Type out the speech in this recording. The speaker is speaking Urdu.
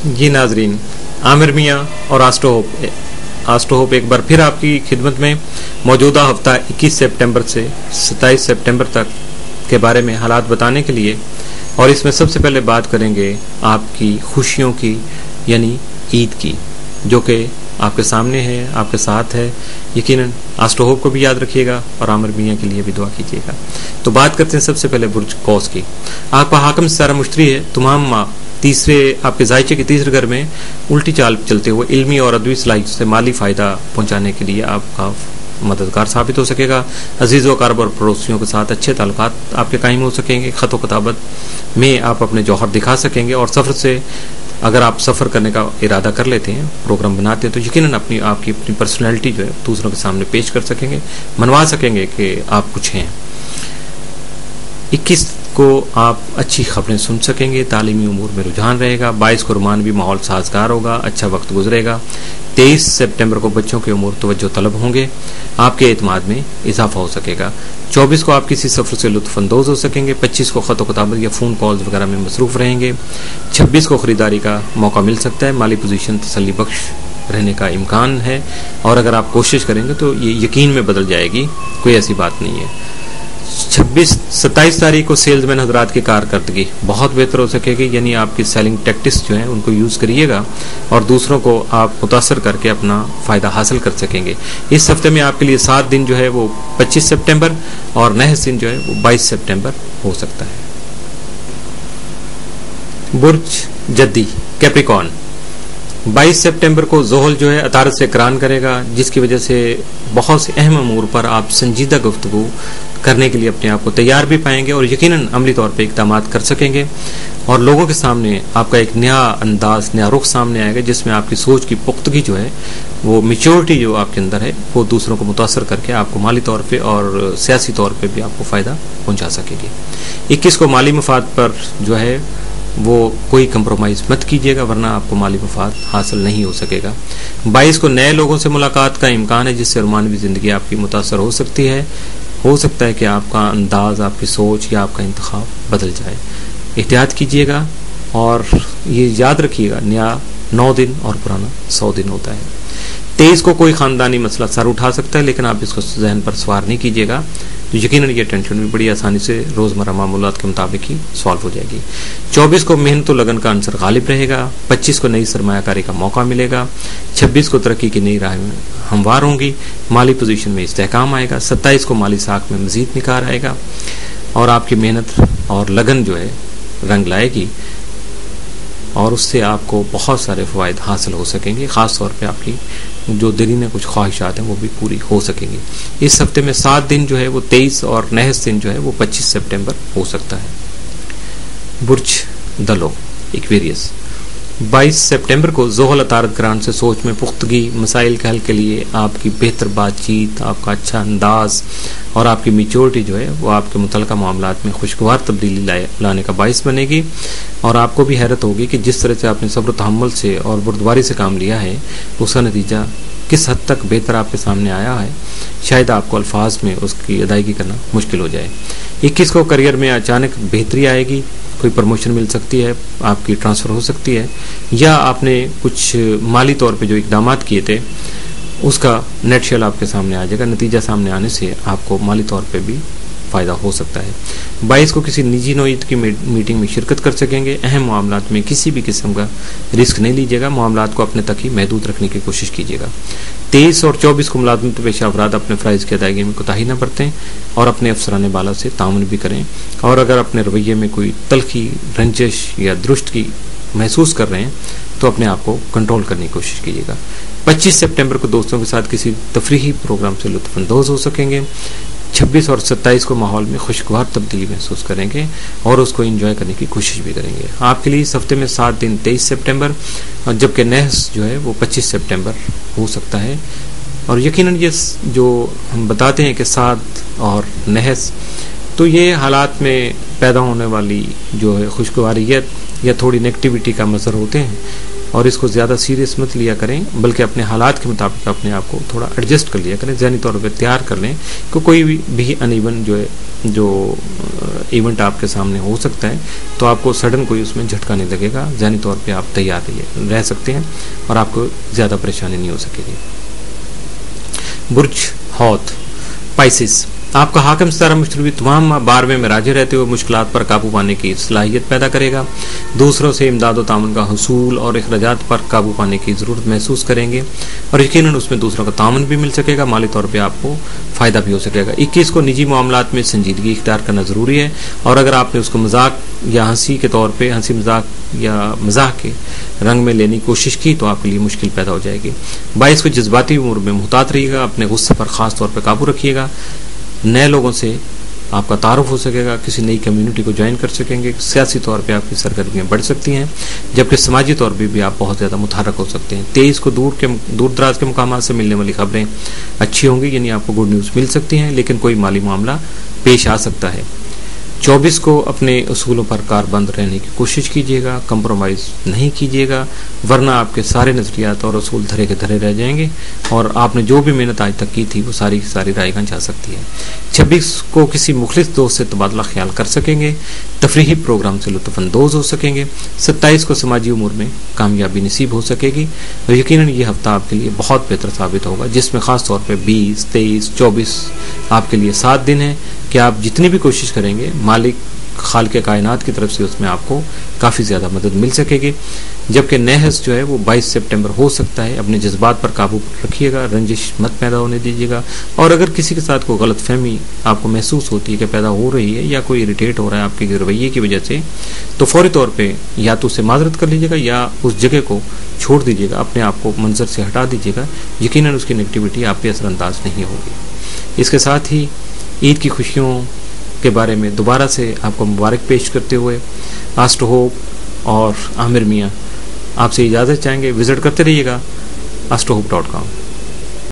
جی ناظرین، عامر میاں اور آسٹو ہوپ ایک بار پھر آپ کی خدمت میں موجودہ ہفتہ 21 سپٹمبر سے 27 سپٹمبر تک کے بارے میں حالات بتانے کے لیے، اور اس میں سب سے پہلے بات کریں گے آپ کی خوشیوں کی، یعنی عید کی، جو کہ آپ کے سامنے ہے، آپ کے ساتھ ہے۔ یقیناً آسٹو ہوپ کو بھی یاد رکھیے گا اور عامر میاں کے لیے بھی دعا کیجیے گا۔ تو بات کرتے ہیں سب سے پہلے برج قوس کی۔ آپ کا حاکم ستارہ مشتری ہے۔ تمام آپ کے ذائچے کے تیسرے گھر میں الٹی چال چلتے ہوئے علمی اور ادبی صلاحیت سے مالی فائدہ پہنچانے کے لیے آپ کا مددگار ثابت ہو سکے گا۔ عزیز و اقارب اور پڑوسیوں کے ساتھ اچھے تعلقات آپ کے قائم ہو سکیں گے۔ خط و کتابت میں آپ اپنے جوہر دکھا سکیں گے، اور سفر سے اگر آپ سفر کرنے کا ارادہ کر لیتے ہیں، پروگرام بناتے ہیں، تو یقیناً آپ کی اپنی پرسنالٹی جو ہے دوسروں کے سامنے پیش کر سکیں گے، منوا سکیں گے کہ آپ کچھ ہیں۔ 21 کو آپ اچھی خبریں سن سکیں گے، تعلیمی امور میں رجحان رہے گا۔ 22 کو رومانوی ماحول سازگار ہوگا، اچھا وقت گزرے گا۔ 23 سپٹمبر کو بچوں کے امور توجہ طلب ہوں گے، آپ کے اعتماد میں اضافہ ہو سکے گا۔ 24 کو آپ کسی سفر سے لطف اندوز ہو سکیں گے۔ 25 کو خط و کتابت یا فون کالز وغیرہ میں مصروف رہیں گے۔ 26 کو خریداری کا موقع مل سکتا ہے، مالی پوزیشن تسلی بخش رہنے کا امکان ہے، اور اگر آپ کوشش کریں گے تو یہ یقین میں بدل جائے گی، کوئی ایسی بات نہیں ہے۔ 27 تاریخ کو سیلز مین حضرات کی کارکردگی بہت بہتر ہو سکے گی، یعنی آپ کی سیلنگ ٹیکٹکس جو ہیں ان کو یوز کریے گا اور دوسروں کو آپ متاثر کر کے اپنا فائدہ حاصل کر سکیں گے۔ اس ہفتے میں آپ کے لیے 7 دن جو ہے وہ 25 سپٹمبر اور نحس دن جو ہے وہ 22 سپٹمبر ہو سکتا ہے۔ برج جدی کیپریکارن، 22 سپٹمبر کو زحل جو ہے عطارد سے اقران کرے گا، جس کی وجہ سے بہت سے اہم امور پر آپ سنجیدہ گفتگو کرنے کے لیے اپنے آپ کو تیار بھی پائیں گے، اور یقیناً عملی طور پہ اقدامات کر سکیں گے، اور لوگوں کے سامنے آپ کا ایک نیا انداز، نیا رخ سامنے آئے گا، جس میں آپ کی سوچ کی پختگی جو ہے، وہ میچورٹی جو آپ کے اندر ہے، وہ دوسروں کو متاثر کر کے آپ کو مالی طور پہ اور سیاسی طور پہ بھی آپ کو فائدہ پہنچا سکے گی۔ 21 کو مالی مفاد پر جو ہے وہ کوئی کمپرومائز مت کیجیے گا، ورنہ آپ کو مالی مفاد حاصل نہیں ہو سکے گا۔ 22 کو نئے لوگوں سے ملاقات کا امکان ہے، جس سے رومانوی زندگی آپ کی متاثر ہو سکتی ہے۔ ہو سکتا ہے کہ آپ کا انداز، آپ کی سوچ یا آپ کا انتخاب بدل جائے۔ احتیاط کیجیے گا، اور یہ یاد رکھیے گا، نیا 9 دن اور پرانا 100 دن ہوتا ہے۔ 23 کو کوئی خاندانی مسئلہ سر اٹھا سکتا ہے، لیکن آپ اس کو ذہن پر سوار نہیں کیجیے گا، تو یقیناً یہ ٹینشن بھی بڑی آسانی سے روزمرہ معمولات کے مطابق ہی سالو ہو جائے گی۔ 24 کو محنت و لگن کا عنصر غالب رہے گا۔ 25 کو نئی سرمایہ کاری کا موقع ملے گا۔ 26 کو ترقی کی نئی راہیں ہموار ہوں گی، مالی پوزیشن میں استحکام آئے گا۔ 27 کو مالی ساکھ میں مزید نکھار آئے گا، اور آپ کی محنت اور لگن جو ہے رنگ لائے گی، اور اس سے آپ کو بہت سارے فوائد حاصل ہو سکیں گے، خاص طور پہ آپ کی جو دلی میں کچھ خواہشات ہیں وہ بھی پوری ہو سکیں گی۔ اس ہفتے میں 7 دن جو ہے وہ 23 اور نحس دن جو ہے وہ 25 سپٹمبر ہو سکتا ہے۔ برج دلو ایکویریس، 22 سپٹمبر کو زحل عطارد گران سے سوچ میں پختگی، مسائل کے حل کے لیے آپ کی بہتر بات چیت، آپ کا اچھا انداز اور آپ کی میچورٹی جو ہے وہ آپ کے متعلقہ معاملات میں خوشگوار تبدیلی لانے کا باعث بنے گی، اور آپ کو بھی حیرت ہوگی کہ جس طرح سے آپ نے صبر و تحمل سے اور بردباری سے کام لیا ہے، اس کا نتیجہ کس حد تک بہتر آپ کے سامنے آیا ہے، شاید آپ کو الفاظ میں اس کی ادائیگی کرنا مشکل ہو جائے۔ 21 کو کریئر میں اچانک بہتری آئے گی، کوئی پروموشن مل سکتی ہے، آپ کی ٹرانسفر ہو سکتی ہے، یا آپ نے کچھ مالی طور پہ جو اقدامات کیے تھے اس کا نیٹ شیل آپ کے سامنے آ جائے گا۔ نتیجہ سامنے آنے سے آپ کو مالی طور پہ بھی فائدہ ہو سکتا ہے۔ 22 کو کسی نجی نوعیت کی میٹنگ میں شرکت کر سکیں گے۔ اہم معاملات میں کسی بھی قسم کا رسک نہیں لیجیے گا، معاملات کو اپنے تک ہی محدود رکھنے کی کوشش کیجیے گا۔ 23 اور 24 کو ملازمت پیشہ افراد اپنے فرائض کی ادائیگی میں کوتاہی نہ برتیں، اور اپنے افسران بالا سے تعاون بھی کریں، اور اگر اپنے رویے میں کوئی تلخی، رنجش یا درشت کی محسوس کر رہے ہیں تو اپنے آپ کو کنٹرول کرنے کی کوشش کیجیے گا۔ 25 سپٹمبر کو دوستوں کے ساتھ کسی تفریحی پروگرام سے لطف اندوز ہو سکیں گے۔ 26 اور 27 کو ماحول میں خوشگوار تبدیلی محسوس کریں گے، اور اس کو انجوائے کرنے کی کوشش بھی کریں گے۔ آپ کے لیے اس ہفتے میں 7 دن 23 سپٹمبر، اور جبکہ نحس جو ہے وہ 25 سپٹمبر ہو سکتا ہے۔ اور یقیناً یہ جو ہم بتاتے ہیں کہ 7 اور نحس، تو یہ حالات میں پیدا ہونے والی جو ہے خوشگواریت یا تھوڑی نیگیٹیوٹی کا مظہر ہوتے ہیں، اور اس کو زیادہ سیریس مت لیا کریں، بلکہ اپنے حالات کے مطابق اپنے آپ کو تھوڑا ایڈجسٹ کر لیا کریں، ذہنی طور پہ تیار کر لیں کہ کوئی بھی ان ایون جو ایونٹ آپ کے سامنے ہو سکتا ہے تو آپ کو سڈن کوئی اس میں جھٹکا نہیں لگے گا، ذہنی طور پہ آپ تیار رہ سکتے ہیں اور آپ کو زیادہ پریشانی نہیں ہو سکے گی۔ برج حوت پائسس، آپ کا حاکم ستارہ مشتری تمام 12ویں میں راجع رہتے ہوئے مشکلات پر قابو پانے کی صلاحیت پیدا کرے گا، دوسروں سے امداد و تعاون کا حصول اور اخراجات پر قابو پانے کی ضرورت محسوس کریں گے اور یقیناً اس میں دوسروں کا تعاون بھی مل سکے گا، مالی طور پہ آپ کو فائدہ بھی ہو سکے گا۔ 21 کو نجی معاملات میں سنجیدگی اختیار کرنا ضروری ہے، اور اگر آپ نے اس کو مذاق یا ہنسی کے طور پہ ہنسی مذاق یا مزاح کے رنگ میں لینے کی کوشش کی تو آپ کے لیے مشکل پیدا ہو جائے گی۔ 22 کو جذباتی امور میں محتاط رہیے گا، اپنے غصے پر خاص طور پہ قابو رکھیے گا، نئے لوگوں سے آپ کا تعارف ہو سکے گا، کسی نئی کمیونٹی کو جوائن کر سکیں گے، سیاسی طور پہ آپ کی سرگرمیاں بڑھ سکتی ہیں، جبکہ سماجی طور پہ بھی آپ بہت زیادہ متحرک ہو سکتے ہیں۔ 23 کو دور دراز کے مقامات سے ملنے والی خبریں اچھی ہوں گی، یعنی آپ کو گڈ نیوز مل سکتی ہیں، لیکن کوئی مالی معاملہ پیش آ سکتا ہے۔ 24 کو اپنے اصولوں پر کاربند رہنے کی کوشش کیجیے گا، کمپرومائز نہیں کیجیے گا، ورنہ آپ کے سارے نظریات اور اصول دھرے کے دھرے رہ جائیں گے اور آپ نے جو بھی محنت آج تک کی تھی وہ ساری کی ساری رائے گاں جا سکتی ہے۔ 26 کو کسی مخلص دوست سے تبادلہ خیال کر سکیں گے، تفریحی پروگرام سے لطف اندوز ہو سکیں گے۔ 27 کو سماجی امور میں کامیابی نصیب ہو سکے گی اور یقیناً یہ ہفتہ آپ کے لیے بہت بہتر ثابت ہوگا، جس میں خاص طور پہ 20، 23، 24 آپ کے لیے 7 دن ہیں کہ آپ جتنی بھی کوشش کریں گے مالک خالق کائنات کی طرف سے اس میں آپ کو کافی زیادہ مدد مل سکے گی، جبکہ نحس جو ہے وہ 22 سپٹمبر ہو سکتا ہے۔ اپنے جذبات پر قابو رکھیے گا، رنجش مت پیدا ہونے دیجیے گا، اور اگر کسی کے ساتھ کوئی غلط فہمی آپ کو محسوس ہوتی ہے کہ پیدا ہو رہی ہے یا کوئی اریٹیٹ ہو رہا ہے آپ کے رویے کی وجہ سے، تو فوری طور پہ یا تو اسے معذرت کر لیجیے گا یا اس جگہ کو چھوڑ دیجیے گا، اپنے آپ کو منظر سے ہٹا دیجیے گا، یقیناً اس کی نیگیٹیوٹی آپ پہ اثر انداز نہیں ہوگی۔ اس کے ساتھ ہی عید کی خوشیوں کے بارے میں دوبارہ سے آپ کو مبارک پیش کرتے ہوئے آسٹرو ہوپ اور عامر میاں آپ سے اجازت چاہیں گے۔ وزٹ کرتے رہیے گا astrohope.com۔